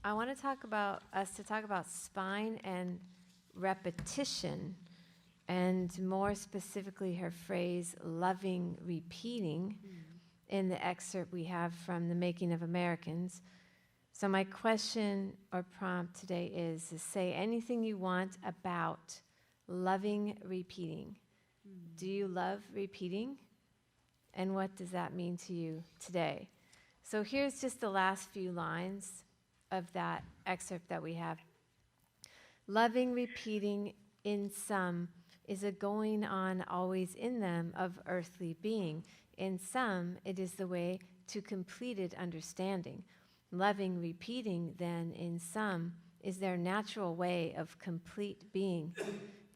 I want to talk about spine and repetition, and more specifically her phrase loving repeating in the excerpt we have from The Making of Americans. So my question or prompt today is to say anything you want about loving repeating. Do you love repeating? And what does that mean to you today? So here's just the last few lines of that excerpt that we have. Loving repeating in some is a going on always in them of earthly being. In some, it is the way to completed understanding. Loving repeating, then, in some, is their natural way of complete being.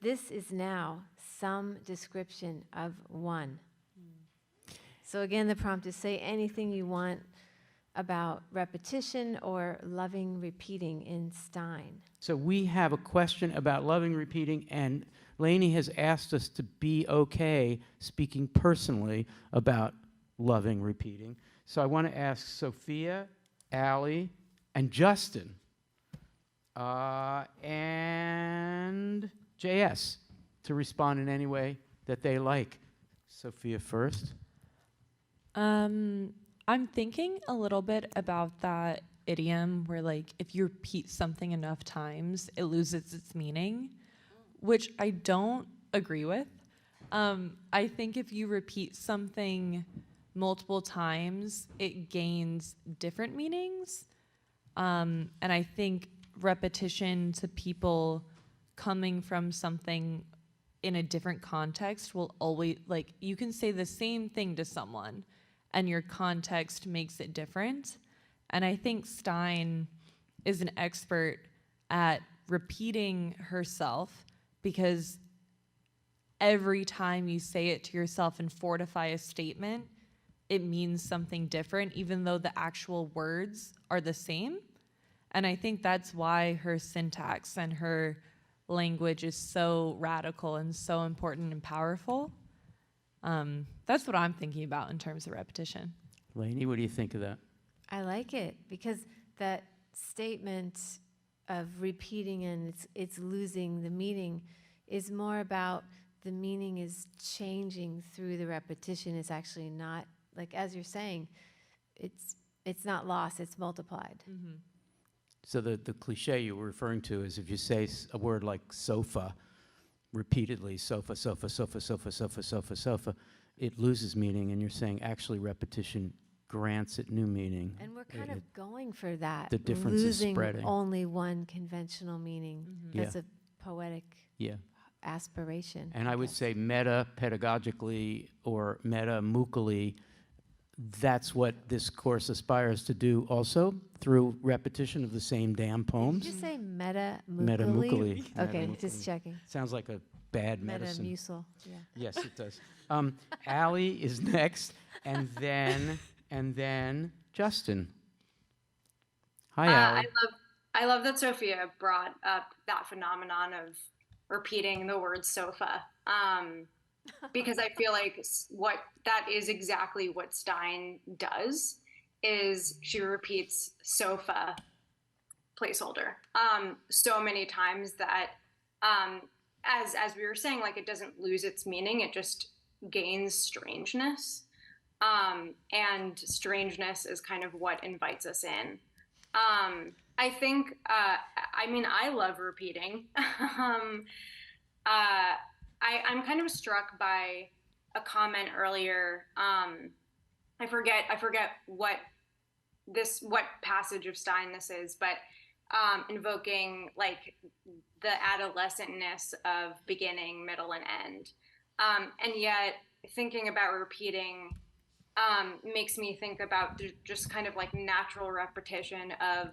This is now some description of one. So again, the prompt is say anything you want about repetition or loving repeating in Stein. So we have a question about loving repeating, and Lainey has asked us to be okay speaking personally about loving repeating. So I want to ask Sophia, Allie, and Justin, and JS to respond in any way that they like. Sophia first. I'm thinking a little bit about that idiom where, like, if you repeat something enough times, it loses its meaning, which I don't agree with. I think if you repeat something multiple times, it gains different meanings. And I think repetition to people coming from something in a different context will always, like, you can say the same thing to someone and your context makes it different. And I think Stein is an expert at repeating herself, because every time you say it to yourself and fortify a statement, it means something different, even though the actual words are the same. And I think that's why her syntax and her language is so radical and so important and powerful. That's what I'm thinking about in terms of repetition. Lainey, what do you think of that? I like it because that statement of repeating and it's losing the meaning is more about the meaning is changing through the repetition. It's actually not, like as you're saying, it's not lost, it's multiplied. Mm-hmm. So the cliche you were referring to is if you say a word like sofa repeatedly, sofa, sofa, sofa, sofa, sofa, sofa, sofa, it loses meaning, and you're saying actually repetition grants it new meaning. And we're kind of going for that. The difference is spreading. Losing only one conventional meaning. Mm-hmm. That's a poetic aspiration. And I would say meta-pedagogically or meta-mucally, that's what this course aspires to do also through repetition of the same damn poems. Did you say meta-mucally? Meta-mucally. Okay, Meta-mucally. just checking. Sounds like a bad medicine. Metamucil, yeah. Yes, it does. Allie is next, and then Justin. Hi, Allie. I love that Sophia brought up that phenomenon of repeating the word sofa, because I feel like that is exactly what Stein does. Is she repeats sofa placeholder so many times that as we were saying, like, it doesn't lose its meaning, it just gains strangeness. And strangeness is kind of what invites us in. I think, I love repeating. I'm kind of struck by a comment earlier. I forget what passage of Stein this is, but invoking like the adolescentness of beginning, middle, and end. And yet thinking about repeating makes me think about just kind of like natural repetition of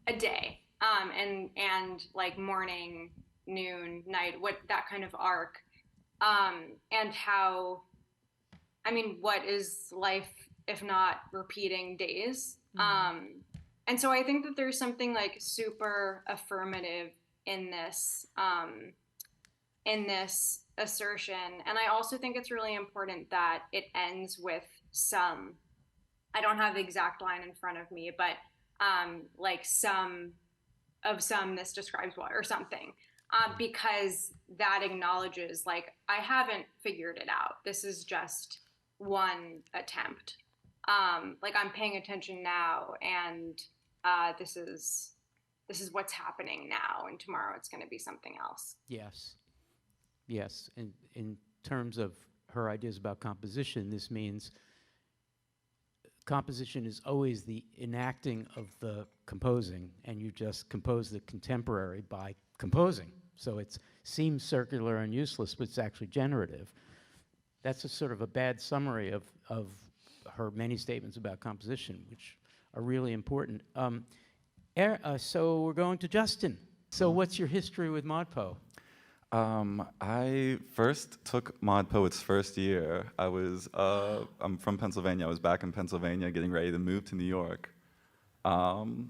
a day, and like morning, noon, night, what that kind of arc, and how, what is life if not repeating days? Mm-hmm. And so I think that there's something like super affirmative in this assertion. And I also think it's really important that it ends with some. I don't have the exact line in front of me, but like some this describes what or something, because that acknowledges like I haven't figured it out. This is just one attempt. Like I'm paying attention now, and this is what's happening now, and tomorrow it's going to be something else. Yes. Yes. In terms of her ideas about composition, this means composition is always the enacting of the composing, and you just compose the contemporary by composing. So it seems circular and useless, but it's actually generative. That's a sort of a bad summary of her many statements about composition, which are really important. So we're going to Justin. So what's your history with ModPo? I first took ModPo its first year. I'm from Pennsylvania. I was back in Pennsylvania getting ready to move to New York. And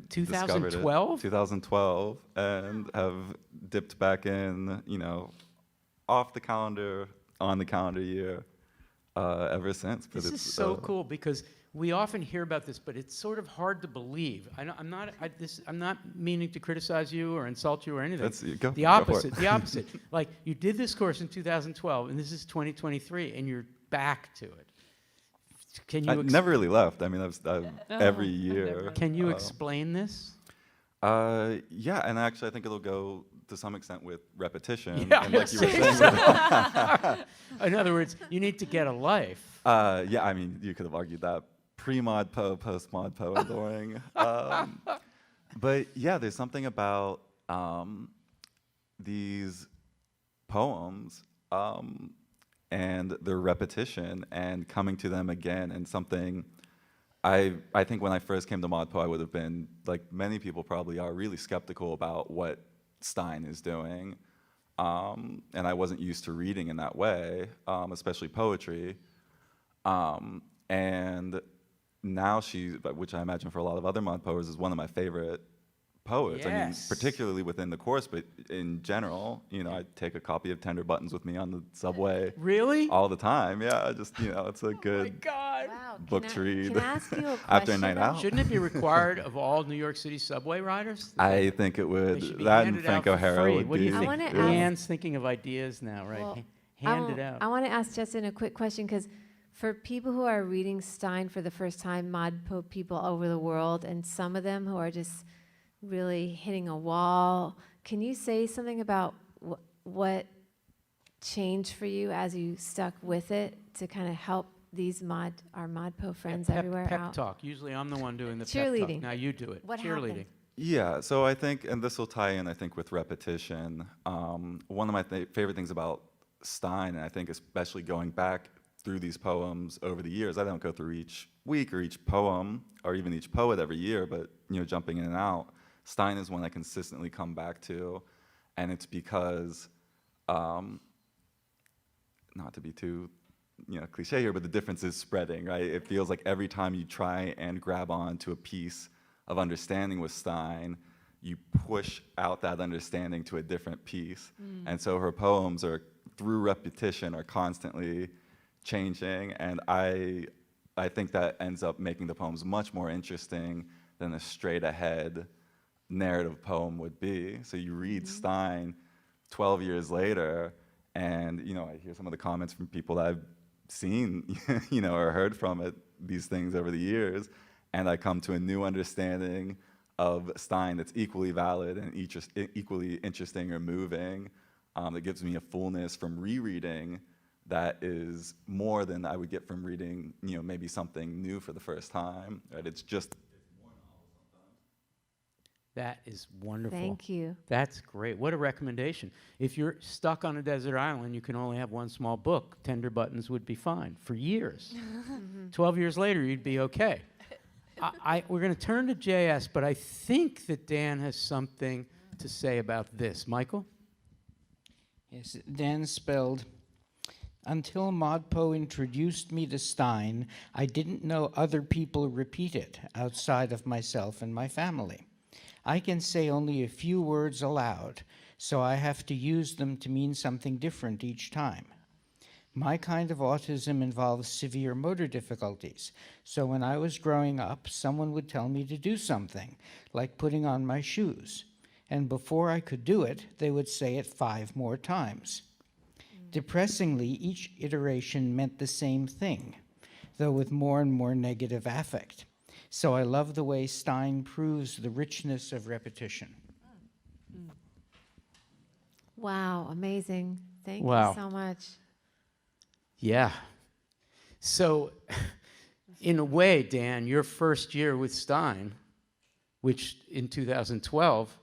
2012? 2012, and have dipped back in, off the calendar, on the calendar year ever since. But This is so cool because we often hear about this, but it's sort of hard to believe. I'm not meaning to criticize you or insult you or anything. The opposite. The opposite. Like you did this course in 2012, and this is 2023, and you're back to it. Can you? I never really left. I mean, I've every year. Can you explain this? Yeah, and actually, I think it'll go to some extent with repetition. Yeah, and like you were saying. In other words, you need to get a life. Yeah, I mean, you could have argued that pre-ModPo, post-ModPo, and during. But yeah, there's something about these poems and their repetition and coming to them again, and something I think when I first came to ModPo, I would have been, like many people probably are, really skeptical about what Stein is doing. And I wasn't used to reading in that way, especially poetry. And now which I imagine for a lot of other ModPoers is one of my favorite poets. Yes. I mean, particularly within the course, but in general, I take a copy of Tender Buttons with me on the subway. Really? All the time, yeah. Just, it's a good book to read Can I ask you a question? after a night out. Shouldn't it be required of all New York City subway riders? I think it would. They should be That and handed out Frank for O'Hara free. would What do be. you I think? wanna ask- Anne's thinking of ideas now, right? Well, Hand it out. I want to ask Justin a quick question, because for people who are reading Stein for the first time, ModPo people all over the world, and some of them who are just really hitting a wall, can you say something about what changed for you as you stuck with it to kind of help these our ModPo friends everywhere pep out? talk. Usually I'm the one doing the pep Cheerleading. talk. Now you do it. What Cheerleading. happened? Yeah, so I think, and this will tie in, I think, with repetition. One of my favorite things about Stein, and I think especially going back through these poems over the years, I don't go through each week or each poem or even each poet every year, but jumping in and out, Stein is one I consistently come back to, and it's because, not to be too cliche here, but the difference is spreading, right? It feels like every time you try and grab on to a piece of understanding with Stein, you push out that understanding to a different piece. And so her poems are, through repetition, are constantly changing, and I think that ends up making the poems much more interesting than a straight ahead narrative poem would be. So you read Stein 12 years later, and I hear some of the comments from people that I've seen or heard from these things over the years, and I come to a new understanding of Stein that's equally valid and equally interesting or moving, that gives me a fullness from rereading that is more than I would get from reading, maybe something new for the first time. Right? It's just more novel sometimes. That is wonderful. Thank you. That's great. What a recommendation. If you're stuck on a desert island, you can only have one small book. Tender Buttons would be fine for years. 12 years later, you'd be okay. We're going to turn to JS, but I think that Dan has something to say about this. Michael? Yes, Dan spelled, until ModPo introduced me to Stein, I didn't know other people repeat it outside of myself and my family. I can say only a few words aloud, so I have to use them to mean something different each time. My kind of autism involves severe motor difficulties. So when I was growing up, someone would tell me to do something, like putting on my shoes. And before I could do it, they would say it 5 more times. Depressingly, each iteration meant the same thing, though with more and more negative affect. So I love the way Stein proves the richness of repetition. Wow, amazing. Thank Wow. you so much. Yeah. So, in a way, Dan, your first year with Stein, which in 2012,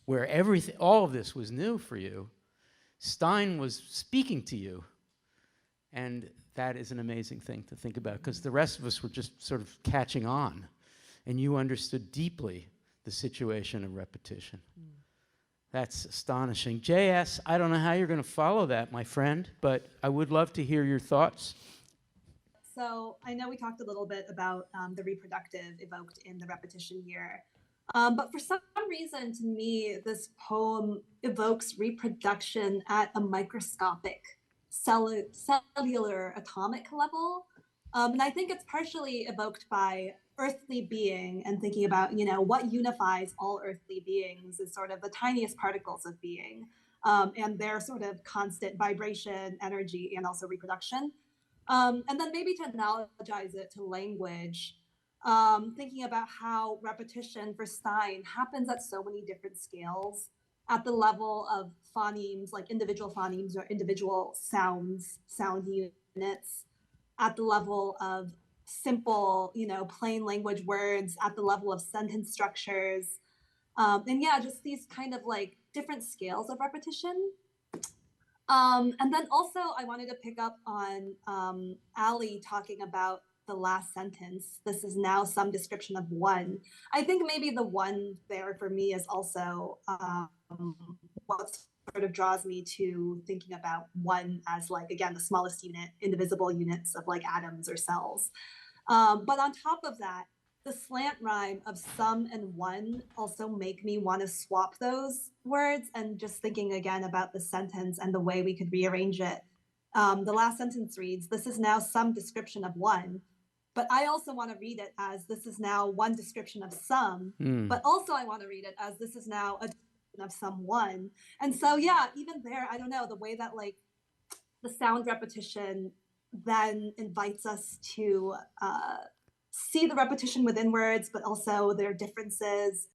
where everything, all of this was new for you, Stein was speaking to you. And that is an amazing thing to think about, because the rest of us were just sort of catching on, and you understood deeply the situation of repetition. That's astonishing. JS, I don't know how you're going to follow that, my friend, but I would love to hear your thoughts. So I know we talked a little bit about the reproductive evoked in the repetition here. But for some reason, to me, this poem evokes reproduction at a microscopic cellular atomic level. And I think it's partially evoked by earthly being and thinking about, what unifies all earthly beings is sort of the tiniest particles of being, and their sort of constant vibration, energy, and also reproduction. And then maybe to analogize it to language, thinking about how repetition for Stein happens at so many different scales, at the level of phonemes, like individual phonemes or individual sound units, at the level of simple, plain language words, at the level of sentence structures. And yeah, just these kind of like different scales of repetition. And then also I wanted to pick up on Ali talking about the last sentence. This is now some description of one. I think maybe the one there for me is also what sort of draws me to thinking about one as like, again, the smallest unit, indivisible units of like atoms or cells. But on top of that, the slant rhyme of some and one also make me want to swap those words, and just thinking again about the sentence and the way we could rearrange it. The last sentence reads, "This is now some description of one," but I also want to read it as "this is now one description of some," but also I want to read it as "this is now a description of someone." And so, yeah, even there, I don't know, the way that like the sound repetition then invites us to see the repetition within words, but also their differences